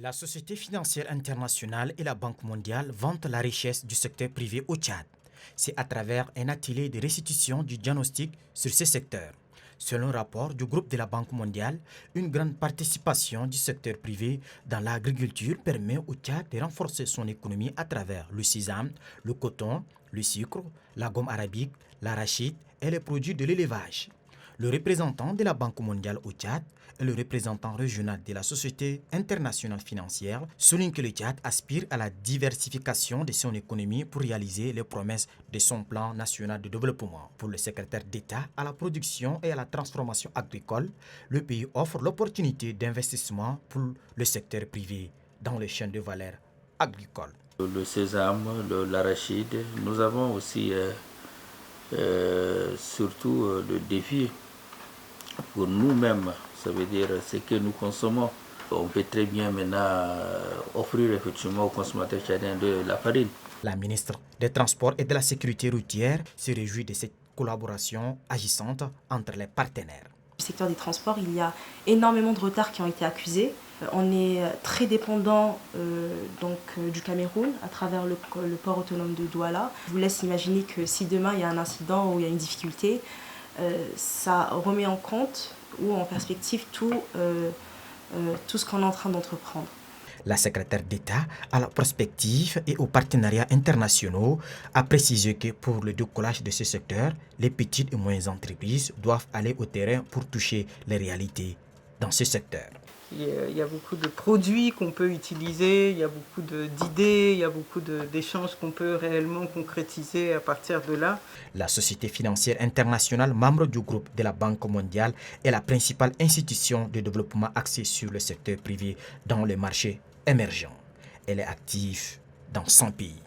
La Société financière internationale et la Banque mondiale vantent la richesse du secteur privé au Tchad. C'est à travers un atelier de restitution du diagnostic sur ce secteur. Selon un rapport du groupe de la Banque mondiale, une grande participation du secteur privé dans l'agriculture permet au Tchad de renforcer son économie à travers le sésame, le coton, le sucre, la gomme arabique, l'arachide et les produits de l'élevage. Le représentant de la Banque mondiale au Tchad et le représentant régional de la Société internationale financière soulignent que le Tchad aspire à la diversification de son économie pour réaliser les promesses de son plan national de développement. Pour le secrétaire d'État à la production et à la transformation agricole, le pays offre l'opportunité d'investissement pour le secteur privé dans les chaînes de valeur agricoles. Le sésame, l'arachide, nous avons aussi surtout le défi pour nous-mêmes, ça veut dire ce que nous consommons. On peut très bien maintenant offrir effectivement aux consommateurs tchadiens de la farine. La ministre des Transports et de la Sécurité routière se réjouit de cette collaboration agissante entre les partenaires. Du secteur des transports, il y a énormément de retards qui ont été accusés. On est très dépendant du Cameroun à travers le port autonome de Douala. Je vous laisse imaginer que si demain il y a un incident ou il y a une difficulté, ça remet en compte ou en perspective tout ce qu'on est en train d'entreprendre. La secrétaire d'État à la prospective et aux partenariats internationaux a précisé que pour le décollage de ce secteur, les petites et moyennes entreprises doivent aller au terrain pour toucher les réalités dans ce secteur. Il y a beaucoup de produits qu'on peut utiliser, il y a beaucoup d'idées, il y a beaucoup d'échanges qu'on peut réellement concrétiser à partir de là. La Société financière internationale, membre du groupe de la Banque mondiale, est la principale institution de développement axée sur le secteur privé dans les marchés émergents. Elle est active dans 100 pays.